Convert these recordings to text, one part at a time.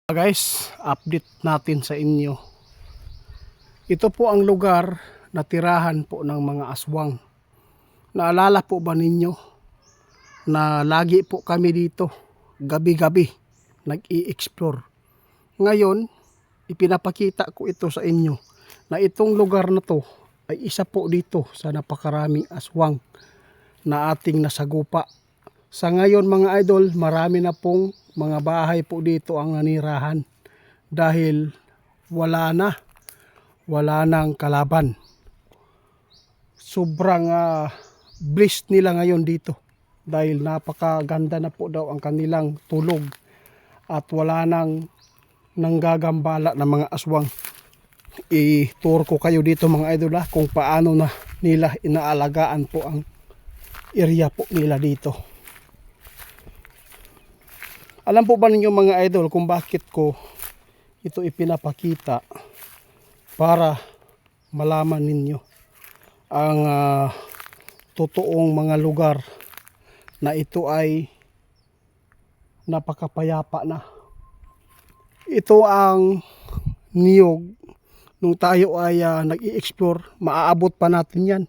Guys, update natin sa inyo. Ito po ang lugar na tirahan po ng mga aswang. Naalala po ba ninyo na lagi po kami dito gabi-gabi nag-i-explore. Ngayon, ipinapakita ko ito sa inyo na itong lugar na to ay isa po dito sa napakaraming aswang na ating nasagupa. Sa ngayon mga idol, marami na pong mga bahay po dito ang nanirahan dahil wala nang kalaban. Sobrang blessed nila ngayon dito dahil napakaganda na po daw ang kanilang tulog at wala nang nanggagambala ng mga aswang. I-tour ko kayo dito mga idol kung paano na nila inaalagaan po ang area po nila dito. Alam po ba ninyo mga idol kung bakit ko ito ipinapakita? Para malaman ninyo ang totoong mga lugar na ito ay napakapayapa na. Ito ang niyog nung tayo ay nag-i-explore. Maaabot pa natin yan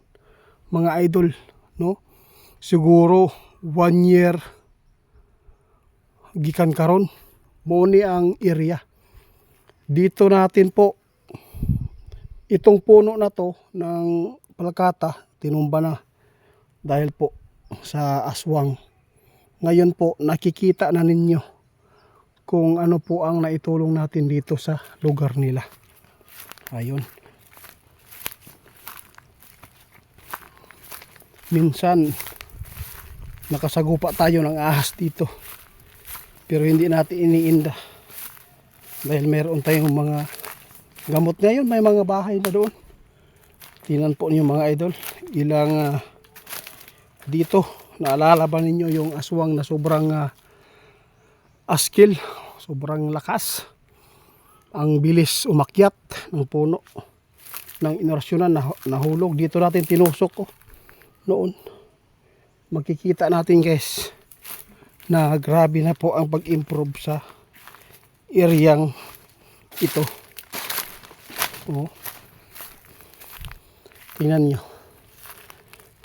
mga idol, no? Siguro 1 year gikan karon mo ni ang area dito natin po. Itong puno na to ng palakata tinumba na dahil po sa aswang. Ngayon po nakikita na ninyo kung ano po ang naitulong natin dito sa lugar nila. Ayun, minsan nakasagupa tayo ng ahas dito pero hindi natin iniinda dahil meron tayong mga gamot ngayon. May mga bahay na doon. Tingnan po niyo mga idol, ilang dito. Naalala ba ninyo yung aswang na sobrang askil, sobrang lakas, ang bilis umakyat ng puno ng inerasyonan, nahulog dito natin tinusok noon. Makikita natin guys na grabe na po ang pag-improve sa areang ito. Tingnan nyo,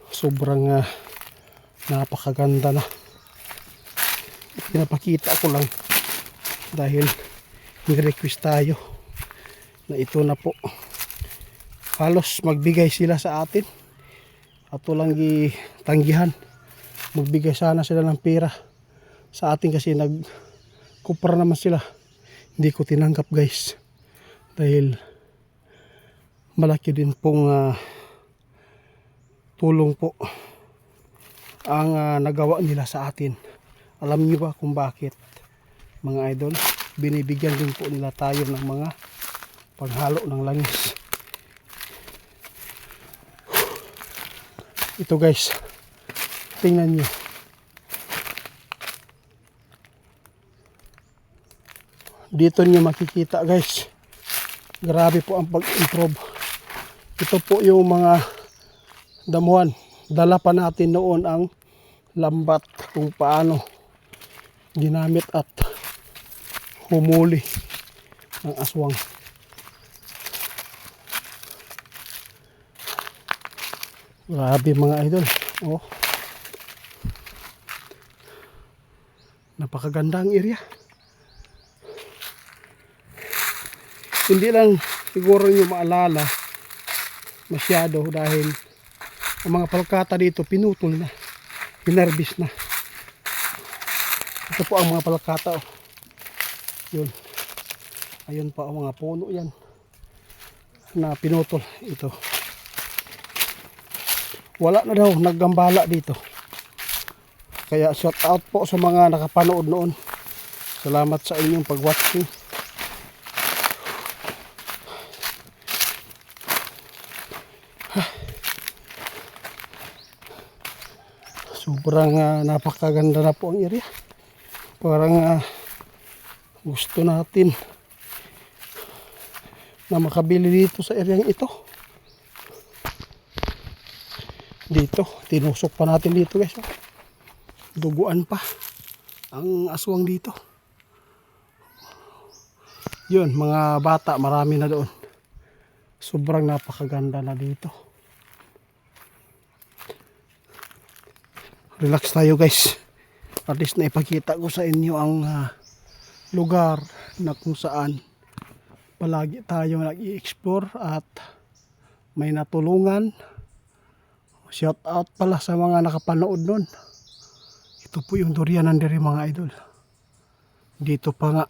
sobrang napakaganda na. Pinapakita ko lang dahil nag-request tayo na ito na po. Halos magbigay sila sa atin at walang gitanggihan. Magbigay sana sila ng pera sa atin kasi nagkupra naman sila. Hindi ko tinanggap guys dahil malaki din pong tulong po ang nagawa nila sa atin. Alam niyo ba kung bakit mga idol? Binibigyan din po nila tayo ng mga paghalo ng langis. Ito guys, tingnan nyo. Dito nyo makikita guys, grabe po ang pag-improve. Ito po yung mga damuhan. Dala pa natin noon ang lambat kung paano ginamit at humuli ng aswang. Grabe mga idol. Napakaganda ang area. Hindi lang siguro nyo maalala masyado dahil ang mga palkata dito pinutol na, pinarbis na. Ito po ang mga palkata yun. Ayun pa ang mga puno yan na pinutol. Ito wala na daw naggambala dito, kaya shout out po sa mga nakapanood noon. Salamat sa inyong pag-watching. Sobrang napakaganda na po ang area. Parang gusto natin na makabili dito sa area ito. Dito, tinusok pa natin dito guys. Duguan pa ang aswang dito. Yun, mga bata, marami na doon. Sobrang napakaganda na dito. Relax tayo guys. At least na ipakita ko sa inyo ang lugar na kung saan palagi tayo nag-i-explore at may natulungan. Shout out pala sa mga nakapanood nun. Ito po yung durian ng diri mga idol. Dito pa nga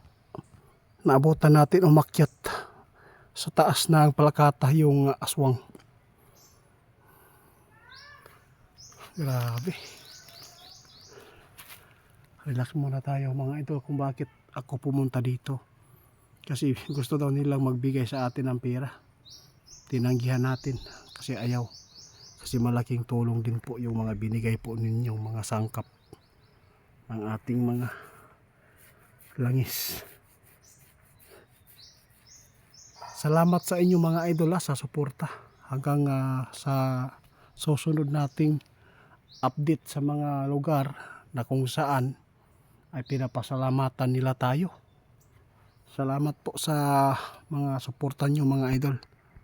naabutan natin umakyat sa taas ng palakata yung aswang. Grabe. Relax muna tayo mga idol kung bakit ako pumunta dito. Kasi gusto daw nilang magbigay sa atin ng pera. Tinanggihan natin kasi ayaw. Kasi malaking tulong din po yung mga binigay po ninyong mga sangkap ng ating mga langis. Salamat sa inyo mga idol sa suporta. Hanggang sa susunod nating update sa mga lugar na kung saan ay pinapasalamatan nila tayo. Salamat po sa mga suporta nyo mga idol.